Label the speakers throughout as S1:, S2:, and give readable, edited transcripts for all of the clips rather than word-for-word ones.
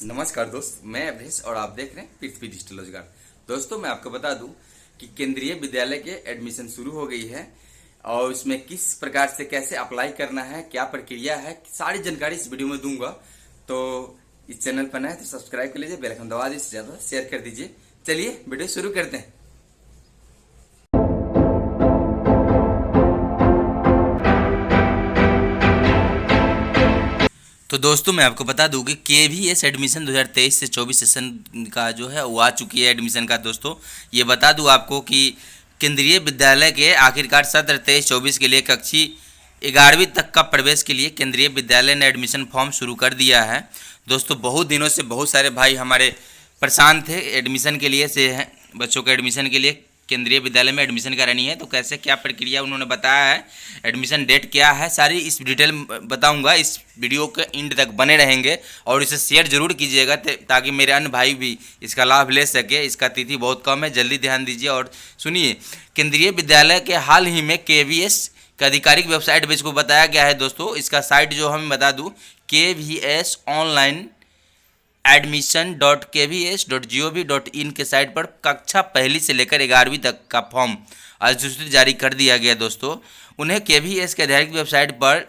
S1: नमस्कार दोस्त, मैं अवधेश और आप देख रहे हैं पृथ्वी डिजिटल रोजगार। दोस्तों, मैं आपको बता दूं कि केंद्रीय विद्यालय के एडमिशन शुरू हो गई है और उसमें किस प्रकार से कैसे अप्लाई करना है, क्या प्रक्रिया है, सारी जानकारी इस वीडियो में दूंगा। तो इस चैनल पर नए हैं तो सब्सक्राइब कर लीजिए, बेल आइकन दबा दीजिए, ज़्यादा शेयर कर दीजिए। चलिए वीडियो शुरू करते हैं। तो दोस्तों, मैं आपको बता दूं कि KVS एडमिशन 2023 से 24 सेशन का जो है वो आ चुकी है एडमिशन का। दोस्तों, ये बता दूं आपको कि केंद्रीय विद्यालय के आखिरकार सत्र 23-24 के लिए कक्षी 11वीं तक का प्रवेश के लिए केंद्रीय विद्यालय ने एडमिशन फॉर्म शुरू कर दिया है। दोस्तों, बहुत दिनों से बहुत सारे भाई हमारे परेशान थे एडमिशन के लिए से हैं, बच्चों के एडमिशन के लिए केंद्रीय विद्यालय में एडमिशन करानी है तो कैसे क्या प्रक्रिया उन्होंने बताया है, एडमिशन डेट क्या है, सारी इस डिटेल बताऊंगा। इस वीडियो के एंड तक बने रहेंगे और इसे शेयर जरूर कीजिएगा ताकि मेरे अन्य भाई भी इसका लाभ ले सके। इसका तिथि बहुत कम है, जल्दी ध्यान दीजिए और सुनिए। केंद्रीय विद्यालय के हाल ही में KVS का आधिकारिक वेबसाइट पर इसको बताया गया है। दोस्तों, इसका साइट जो हम बता दूँ, KVS ऑनलाइन admission.kvs.gov.in के साइट पर कक्षा पहली से लेकर 11वीं तक का फॉर्म अधिसूचित जारी कर दिया गया। दोस्तों, उन्हें KVS के आधिकारिक वेबसाइट पर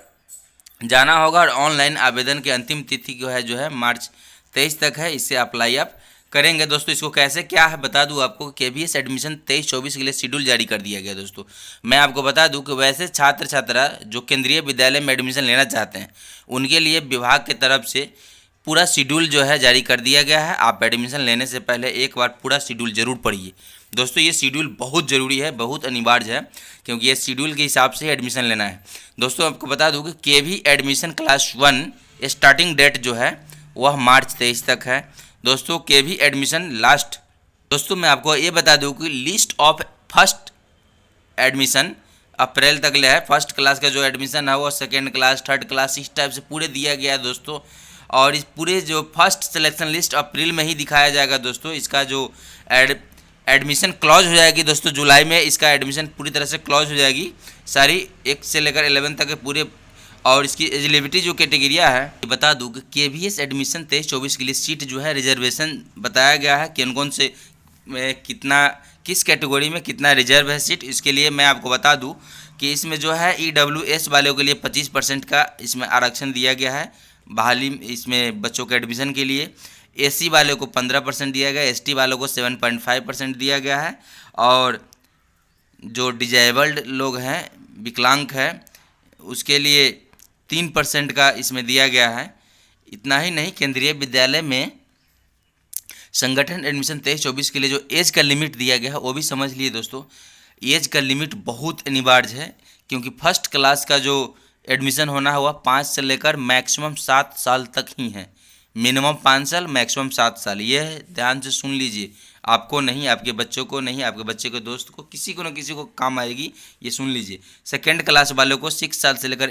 S1: जाना होगा और ऑनलाइन आवेदन की अंतिम तिथि जो है मार्च 23 तक है। इससे अप्लाई आप करेंगे। दोस्तों, इसको कैसे क्या है बता दूं आपको। KVS एडमिशन 23-24 के लिए शेड्यूल जारी कर दिया गया। दोस्तों, मैं आपको बता दूं कि वैसे छात्र छात्रा जो केंद्रीय विद्यालय में एडमिशन लेना चाहते हैं उनके लिए विभाग की तरफ से पूरा शेड्यूल जो है जारी कर दिया गया है। आप एडमिशन लेने से पहले एक बार पूरा शेड्यूल जरूर पढ़िए। दोस्तों, ये शेड्यूल बहुत ज़रूरी है, बहुत अनिवार्य है, क्योंकि ये शेड्यूल के हिसाब से एडमिशन लेना है। दोस्तों, आपको बता दूं कि KV admission class 1 starting date जो है वह मार्च 23 तक है। दोस्तों, KV एडमिशन लास्ट। दोस्तों, मैं आपको ये बता दूं कि लिस्ट ऑफ फर्स्ट एडमिशन अप्रैल तक ले है। फर्स्ट क्लास का जो एडमिशन है वो सेकेंड क्लास, थर्ड क्लास, इस टाइप से पूरे दिया गया है। दोस्तों, और इस पूरे जो फर्स्ट सिलेक्शन लिस्ट अप्रैल में ही दिखाया जाएगा। दोस्तों, इसका जो एडमिशन क्लॉज हो जाएगी दोस्तों जुलाई में, इसका एडमिशन पूरी तरह से क्लॉज हो जाएगी सारी 1 से लेकर 11 तक के पूरे। और इसकी एलिजिबिलिटी जो कैटेगरिया है ये बता दूं कि KVS एडमिशन 23-24 के लिए सीट जो है रिजर्वेशन बताया गया है कि कौन से कितना किस कैटेगरी में कितना रिजर्व है सीट। इसके लिए मैं आपको बता दूं कि इसमें जो है EWS वालों के लिए 25% का इसमें आरक्षण दिया गया है बहाली इसमें बच्चों के एडमिशन के लिए। AC वाले को 15% दिया गया, ST वालों को 7.5% दिया गया है और जो डिजेबल्ड लोग हैं, विकलांग हैं, उसके लिए 3% का इसमें दिया गया है। इतना ही नहीं, केंद्रीय विद्यालय में संगठन एडमिशन 23-24 के लिए जो एज का लिमिट दिया गया है वो भी समझ लिए। दोस्तों, एज का लिमिट बहुत अनिवार्य है, क्योंकि फर्स्ट क्लास का जो एडमिशन होना है वह 5 से लेकर मैक्सिमम 7 साल तक ही है। मिनिमम 5 साल, मैक्सिमम 7 साल। यह ध्यान से सुन लीजिए, आपको नहीं, आपके बच्चों को नहीं, आपके बच्चे के दोस्त को, किसी को न किसी को काम आएगी, ये सुन लीजिए। सेकेंड क्लास वालों को 6 साल से लेकर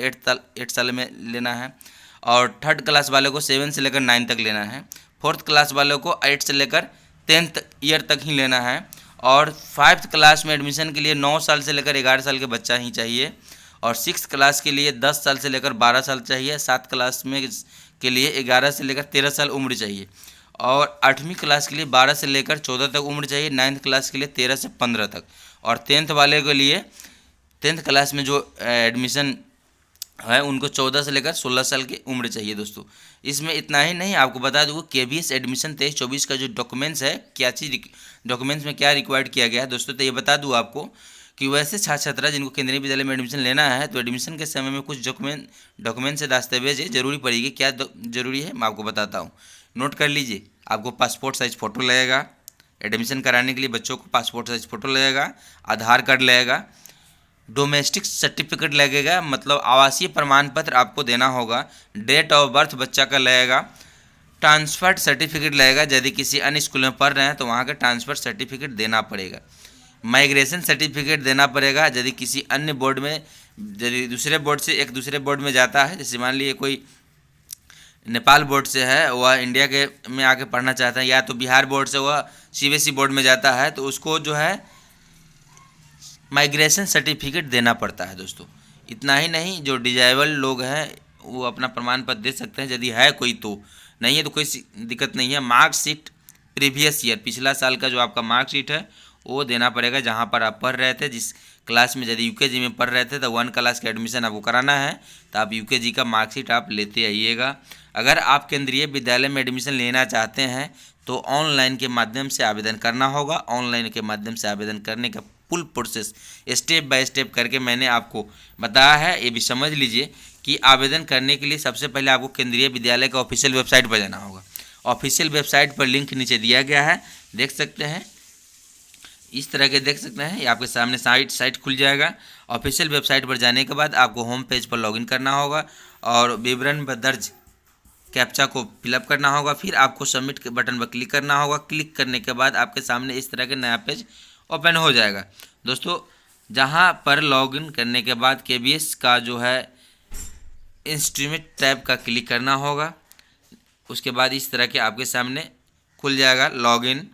S1: 8 साल में लेना है और थर्ड क्लास वालों को 7 से लेकर 9 तक लेना है। फोर्थ क्लास वालों को 8 से लेकर 10th ईयर तक ही लेना है और 5th क्लास में एडमिशन के लिए 9 साल से लेकर 11 साल के बच्चा ही चाहिए और 6th क्लास के लिए 10 साल से लेकर 12 साल चाहिए। 7th क्लास में के लिए 11 से लेकर 13 साल उम्र चाहिए और 8वीं क्लास के लिए 12 से लेकर 14 तक उम्र चाहिए। 9th क्लास के लिए 13 से 15 तक और 10th वाले के लिए 10th क्लास में जो एडमिशन है उनको 14 से लेकर 16 साल की उम्र चाहिए। दोस्तों, इसमें इतना ही नहीं, आपको बता दूँ KVS एडमिशन 23-24 का जो डॉक्यूमेंट्स है, क्या चीज़ डॉक्यूमेंट्स में क्या रिक्वायर्ड किया गया है। दोस्तों, तो ये बता दूँ आपको कि वैसे छात्र छात्रा जिनको केंद्रीय विद्यालय में एडमिशन लेना है तो एडमिशन के समय में कुछ डॉक्यूमेंट से दस्तावेज जरूरी पड़ेगी। क्या जरूरी है मैं आपको बताता हूँ, नोट कर लीजिए। आपको पासपोर्ट साइज़ फ़ोटो लगेगा, एडमिशन कराने के लिए बच्चों को पासपोर्ट साइज़ फ़ोटो लगेगा, आधार कार्ड लगेगा, डोमेस्टिक सर्टिफिकेट लगेगा, मतलब आवासीय प्रमाण पत्र आपको देना होगा, डेट ऑफ बर्थ बच्चा का लगेगा, ट्रांसफर सर्टिफिकेट लगेगा, यदि किसी अन्य स्कूल में पढ़ रहे हैं तो वहाँ का ट्रांसफ़र सर्टिफिकेट देना पड़ेगा, माइग्रेशन सर्टिफिकेट देना पड़ेगा, यदि किसी अन्य बोर्ड में, यदि दूसरे बोर्ड से एक दूसरे बोर्ड में जाता है, जैसे मान लीजिए कोई नेपाल बोर्ड से है, वह इंडिया के में आके पढ़ना चाहता है, या तो बिहार बोर्ड से वह CBSE बोर्ड में जाता है तो उसको जो है माइग्रेशन सर्टिफिकेट देना पड़ता है। दोस्तों, इतना ही नहीं, जो डिजेबल लोग हैं वो अपना प्रमाण पत्र दे सकते हैं यदि है कोई तो, नहीं है तो कोई दिक्कत नहीं है। मार्कशीट प्रीवियस ईयर, पिछला साल का जो आपका मार्कशीट है वो देना पड़ेगा, जहाँ पर आप पढ़ रहे थे, जिस क्लास में, यदि यूकेजी में पढ़ रहे थे तो 1 क्लास का एडमिशन आपको कराना है तो आप यूकेजी का मार्कशीट आप लेते आइएगा। अगर आप केंद्रीय विद्यालय में एडमिशन लेना चाहते हैं तो ऑनलाइन के माध्यम से आवेदन करना होगा। ऑनलाइन के माध्यम से आवेदन करने का full process step by step करके मैंने आपको बताया है। ये भी समझ लीजिए कि आवेदन करने के लिए सबसे पहले आपको केंद्रीय विद्यालय का ऑफिशियल वेबसाइट पर जाना होगा। ऑफिशियल वेबसाइट पर लिंक नीचे दिया गया है, देख सकते हैं, इस तरह के देख सकते हैं। ये आपके सामने साइट खुल जाएगा। ऑफिशियल वेबसाइट पर जाने के बाद आपको होम पेज पर लॉगिन करना होगा और विवरण पर दर्ज कैप्चा को फिलअप करना होगा। फिर आपको सबमिट के बटन पर क्लिक करना होगा। क्लिक करने के बाद आपके सामने इस तरह के नया पेज ओपन हो जाएगा दोस्तों, जहां पर लॉगिन करने के बाद केबीएस का जो है इंस्ट्रूमेंट टैब का क्लिक करना होगा। उसके बाद इस तरह के आपके सामने खुल जाएगा login,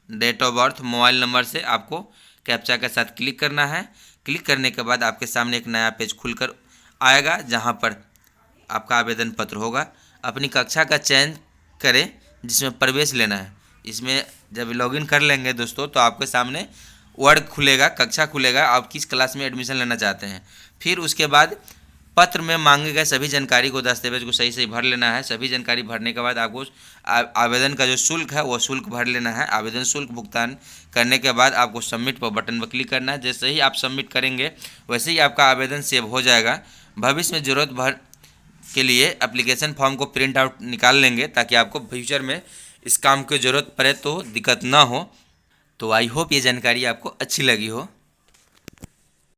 S1: date of birth, mobile number से आपको कैप्चा के साथ क्लिक करना है। क्लिक करने के बाद आपके सामने एक नया पेज खुलकर आएगा, जहां पर आपका आवेदन पत्र होगा। अपनी कक्षा का चयन करें जिसमें प्रवेश लेना है। इसमें जब लॉगिन कर लेंगे दोस्तों तो आपके सामने वर्ग खुलेगा, कक्षा खुलेगा, आप किस क्लास में एडमिशन लेना चाहते हैं। फिर उसके बाद पत्र में मांगे गए सभी जानकारी को, दस्तावेज को सही सही भर लेना है। सभी जानकारी भरने के बाद आपको आवेदन का जो शुल्क है वो शुल्क भर लेना है। आवेदन शुल्क भुगतान करने के बाद आपको सबमिट पर बटन पर क्लिक करना है। जैसे ही आप सबमिट करेंगे वैसे ही आपका आवेदन सेव हो जाएगा। भविष्य में ज़रूरत भर के लिए एप्लीकेशन फॉर्म को प्रिंट आउट निकाल लेंगे ताकि आपको फ्यूचर में इस काम की ज़रूरत पड़े तो दिक्कत ना हो। तो आई होप ये जानकारी आपको अच्छी लगी हो।